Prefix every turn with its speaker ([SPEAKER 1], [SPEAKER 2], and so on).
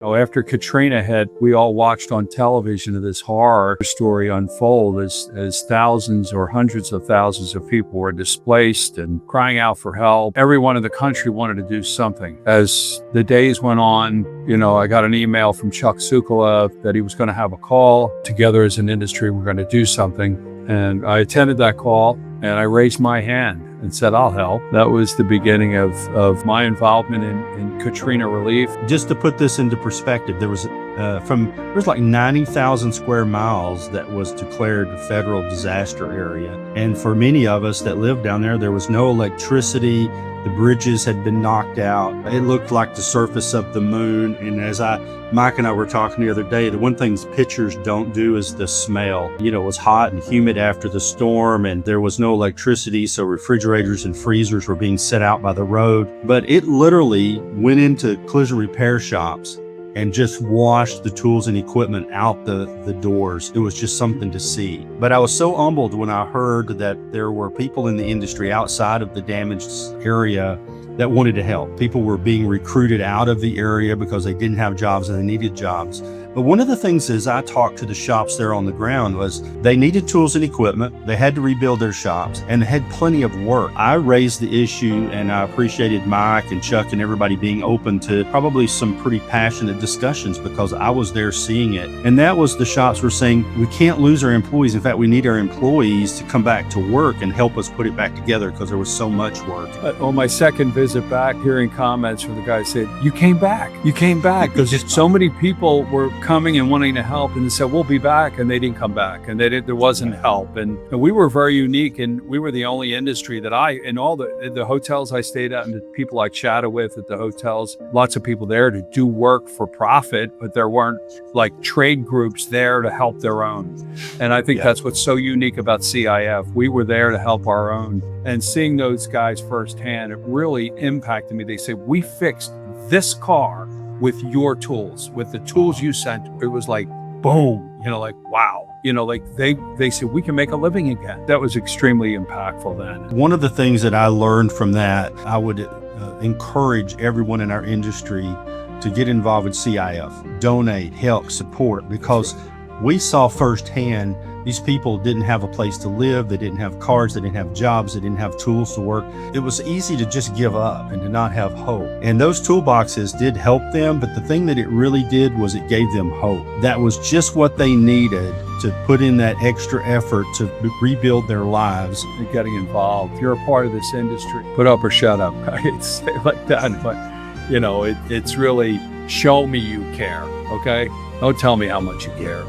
[SPEAKER 1] After Katrina hit, we all watched on television this horror story unfold as thousands or hundreds of thousands of people were displaced and crying out for help. Everyone in the country wanted to do something. As the days went on, I got an email from Chuck Sukala that he was going to have a call. Together as an industry, we're going to do something. And I attended that call and I raised my hand and said, I'll help. That was the beginning of my involvement in Katrina relief.
[SPEAKER 2] Just to put this into perspective, there was like 90,000 square miles that was declared a federal disaster area. And for many of us that lived down there, there was no electricity. The bridges had been knocked out. It looked like the surface of the moon. And as Mike and I were talking the other day, the one thing pictures don't do is the smell. It was hot and humid after the storm and there was no electricity, so refrigerators and freezers were being set out by the road. But it literally went into collision repair shops and just washed the tools and equipment out the doors. It was just something to see. But I was so humbled when I heard that there were people in the industry outside of the damaged area that wanted to help. People were being recruited out of the area because they didn't have jobs and they needed jobs. But one of the things as I talked to the shops there on the ground was they needed tools and equipment, they had to rebuild their shops, and they had plenty of work. I raised the issue and I appreciated Mike and Chuck and everybody being open to probably some pretty passionate discussions because I was there seeing it. And that was the shops were saying, we can't lose our employees. In fact, we need our employees to come back to work and help us put it back together because there was so much work.
[SPEAKER 1] On my second visit back, hearing comments from the guy said, you came back because so many people were coming and wanting to help and they said, we'll be back, and they didn't come back and there wasn't help. And we were very unique, and we were the only industry that in all the hotels I stayed at and the people I chatted with at the hotels, lots of people there to do work for profit, but there weren't like trade groups there to help their own. And I think that's what's so unique about CIF. We were there to help our own, and seeing those guys firsthand, it really impacted me. They said, we fixed this car with your tools, with the tools you sent. It was like, boom, like, wow. They said, we can make a living again. That was extremely impactful then.
[SPEAKER 2] One of the things that I learned from that, I would encourage everyone in our industry to get involved with CIF, donate, help, support, because we saw firsthand these people didn't have a place to live, they didn't have cars, they didn't have jobs, they didn't have tools to work. It was easy to just give up and to not have hope. And those toolboxes did help them, but the thing that it really did was it gave them hope. That was just what they needed to put in that extra effort to rebuild their lives.
[SPEAKER 1] And getting involved. If you're a part of this industry, put up or shut up. I hate to say it like that, but it's really show me you care, okay? Don't tell me how much you care.